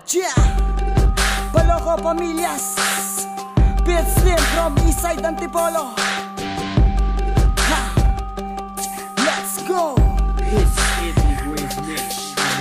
Yeah, Baloko Pamilyas, Beat Slim from Eastside Antipolo. Ha, let's go.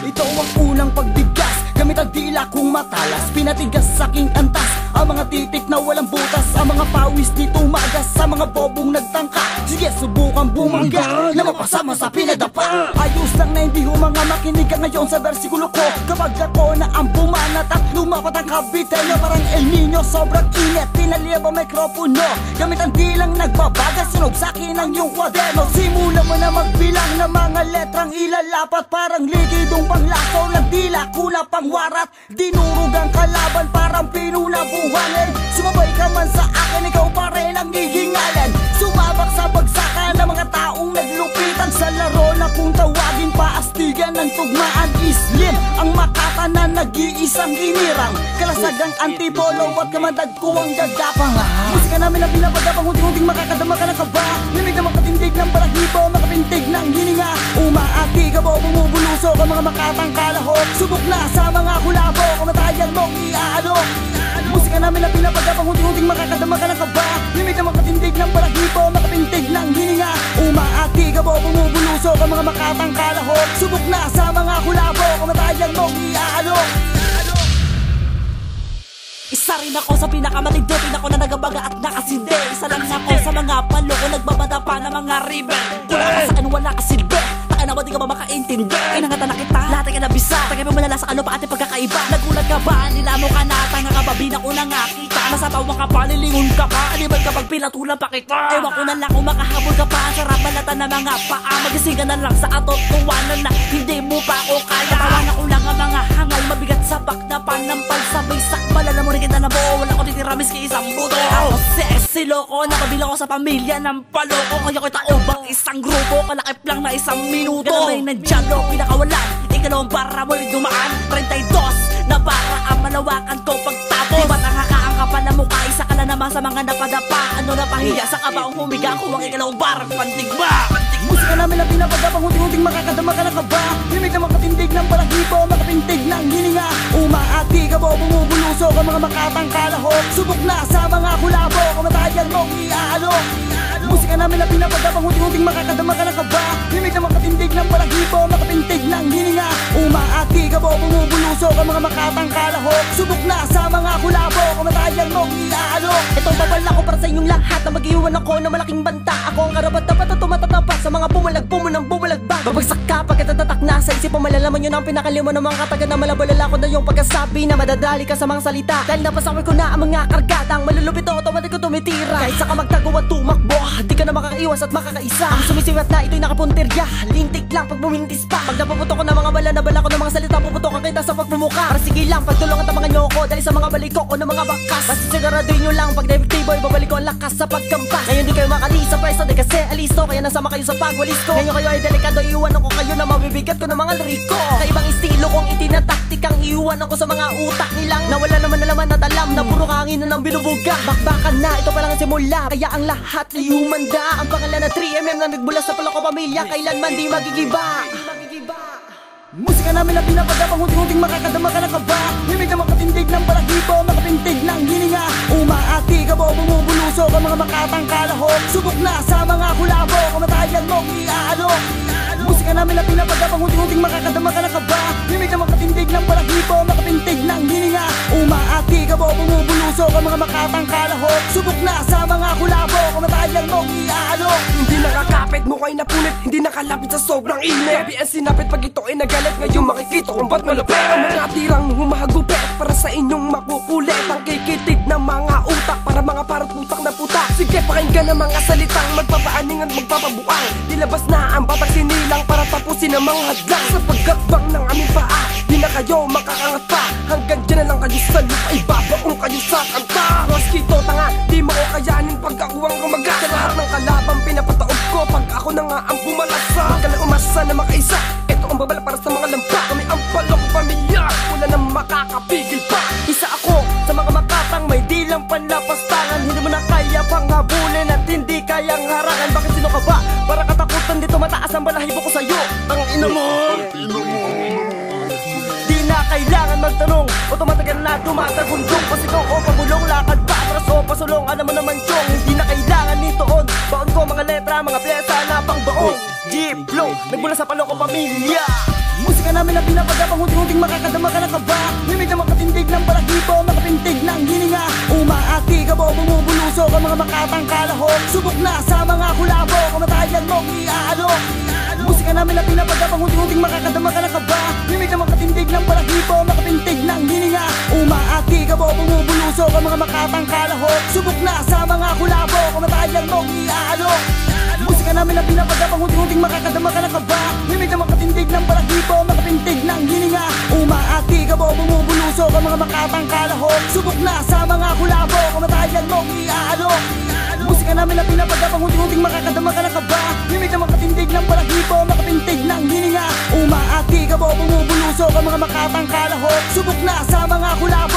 Ito ang unang pagbigas, gamit ang dila kong matalas. Pinatigas sa aking antas, ang mga titik na walang butas. Ang mga pawis di tumagas, sa mga bobong nagtangka. Sige, subukan bumangga na mapasama sa pinadapa. Ayos lang na hindi humanga, makinig ka ngayon sa bersikulo ko. Kapag ako na ang bumanat at lumapat ang kabitenyo, parang El Nino, sobrang init, pinaliyab ang mikropono. Gamit ang dilang nagbabagas, sunog sa akin ang iyong kwaderno. Simula mo na magbilang ng mga letrang ilalapat, parang likidong panglakaw ng dila, kuna pang warat. Dinurog ang kalaban, parang pinunabuhanin. Sumabay ka man sa akin, ikaw pa rin ang hihingalan. Sumabak sa bagsakan ng mga taong naglupitan sa laro na kung tawagin paastigan ng tugmaan. Islim ang makata na nag-iisang hinirang, kalasagang Antipolo at kamandag ko ang gagapang. Musika namin na pinapagapang, hunting-hunting makakadama ka ng kaba. Lamig na makatindig ng balahibo, makapintig ng hininga. Umaati ka mo, bumubulusok ang mga makatang kalahok. Subok na sa mga kulabo, kamatayan mong iaalok. Musika namin na pinapagapang, hunting-hunting makakadama ka ng kaba. Lamig na makatindig ng balahibo, makapintig ng hininga. Umaati ka mo, bumubulusok ang mga makatang kalahok. Subok na sa mga kulabo, kamatayan mong iaalok. Isa rin ako sa pinakamatindi, pinako na nagabaga at nakasindi. Isa lang ako sa mga paloko, nagbabada pa ng mga ribbon. Wala ka sa akin, wala ka silbi. Taka na ba, di ka ba makaintindi? Inangatan na kita, lahat ay kanabisa. Tagay mo malala sa ano pa ating pagkakaiba. Nagulat ka ba, nilamo ka na, tanga ka ba, binak ko na nga kita. Nasatawa ka pa, lilingon ka pa, animal ka pag pinatulan pa kita. Ewan ko na lang kung makahabol ka pa, ang sarap balata ng mga paa. Magising ka na lang sa atot, tuwanan na hindi mo pa ako kaya. Tawanan ko lang ang mga hangal, mabigat sa bak na panampal. Sabay sak, malala mo rin kita na buo, wala ko titiramis kay isang buto. Ako sexy loko, nakabilang ko sa pamilya ng paloko. Kaya kita ubang isang grupo, kalakip lang na isang minuto. Ganamay ng diyalo, pinakawalan, ikalawang para mo rin dumaan. 32 na para ang malawakan ko pagtapos. Di ba't ang hakaang kapal na mukha, isa ka lang naman sa mga napadapa. Ano na pahiya, sa kabaong humiga ko ang ikalawang barang pantigba. Musika namin na pinapagapang, hunting-hunting makakadama ka ng kaba. Limig na makatindig ng balahibo, makapintig ng hininga. Umaati ka mo, bumubulusok ang mga makatang kalahok. Subok na sa mga kulabo, kamatayan mong iaalok. Musika namin na pinapagapang, hunting-hunting makakadama ka ng kaba. Limig na makatindig ng balahibo, makapintig ng hininga. Umaati ka mo, bumubulusok ang mga makatang kalahok. Subok na sa mga kulabo, kamatayan mong iaalok. Itong babala ko para sa inyong lahat, na mag-iwan ako ng malaking banta. Ako ang karapat-dapat at tumatatapat sa mga bumalagbag. Babagsak ka pagkatatatak na sa isip mo, malalaman yun ang pinakalimo ng mga kataga na malabalala ko na yung pagkasabi na madadali ka sa mga salita. Dahil napasaway ko na ang mga kargadang malulupit o automatic ko tumitira. Kahit sa kamagtago at tumakbo, di ka na makakaiwas at makakaisa. Ang sumisiwat na ito'y nakapunterya, lintik lang pag bumintis pa. Pag napuputok ko ng mga bala na bala ko ng mga salita, puputokan kita sa pagmumuka. Para sige lang, pagtulungan ang mga nyoko, dali sa mga balik ko o ng mga bakas. Basta siguraduhin nyo lang, pag definitibo, ibabalik ko ang lakas sa pagkampas. Ngayon di kayo makali sa pwesto, di kasi alisto, kaya nasama kayo sa pagwalis ko. Ngayon kayo ay delikado, iiwanan ko kayo na mabibigat ko ng mga liriko. Sa ibang estilo kong itinataktikang iiwanan ko sa mga utak nilang nawala naman na laman at alam na puro kahanginan ang binubuga. Bakbakan na, ito pa lang ang simula, kaya ang lahat ay humanda. Ang pangalan na 3mm na nagbula sa Baloko Pamilya, kailanman di magigiba. Musika namin na pinapagapang, hunting-hunting makakadama ka ng kaba. Limig na makatindig ng balahibo, makapintig ng hininga. Umaati ka mo, bumubulusok ang mga makatang kalahok. Subok na sa mga kulabo, kamatayan mong iaalok. Musika namin na pinapagapang, hunting-hunting makakadama ka ng kaba. Limig na makatindig ng balahibo, makapintig ng hininga. Umaati ka mo, bumubulusok ang mga makatang kalahok. Subok na sa mga kulabo, kamatayan mong iaalok. Hindi nakakapit, mukha'y napunit, hindi nakalapit sa sobrang init. Grabe ang sinapit pag ito ay nagalit, ngayon makikita kung ba't malapit. Ang mga tirang humahagupit para sa inyong makukulit. Ang kikitig ng mga utak para mga parang putak na putak. Sige, pakinggan ang mga salitang magpapaaning at magpapabuang. Dilabas na ang batak sinilang para tapusin ang mga hadlang. Sa paggatbang ng aming paa, di na kayo makakangat pa. Hanggang dyan na lang kayo sa lupa, ibabaong kayo sa kanta. Roskito, tanga, di mo kayanin pag ako ang kumagat. Sa lahat ng kalabang pinapataob ko, pag ako na nga ang pumalasa. Huwag ka na umasa na makaisa, ito ang babala para sa mga lampa. Kami ang Baloko Pamilya, wala nang makakapigil pa. Isa ako sa mga makatang may dilang panlapastangan. Hindi mo na kaya pang habulin at hindi kayang harangan. Bakit sino ka ba? Para katakutan dito, mataas ang balahibo ko sa'yo. Ang ina mo! O tumatagal na tumatagundong, pasigaw o pagulong, lakad pa, atras o pasulong. Alam mo naman yung hindi na kailangan nitoon. Baon ko mga letra, mga pyesa na pang baon. Jeep flow, nagmula sa Paloko pamilya. Musika namin na pinapagapang hunting-hunting makakadama ka na kaba. Himig na makatindig ng balahibo, makapintig ng hininga. Umaati ka bo, bumubuluso ka mga makatang kalahok. Subok na sa mga kulabo, kamatayan mong iaalok. Musika namin na pinapagapang hunting-hunting makakadama ka na kaba. Himig na makatindig ng balahibo, makapintig ng hininga. Umaati ka bo, bumubuluso ka mga makatang kalahok. Subok na sa mga kulabo, kamatayan mong iaalok. Musika namin na pinapagapang hunting-hunting makakadama ka na kaba. Himig na makatindig ng balahibo, makapintig ng hininga. Umaati ka bo, bumubuluso ka mga makatang kalahok. Subok na sa mga kulabo, kamatayan mong iaalok. Musika namin na pinapagapang hunting-hunting makakadama ka na kaba. Himig na makatindig ng balahibo, makapintig ng hininga. Umaati ka bo, bumubuluso ka mga makatang kalahok. Subok na sa mga kulabo.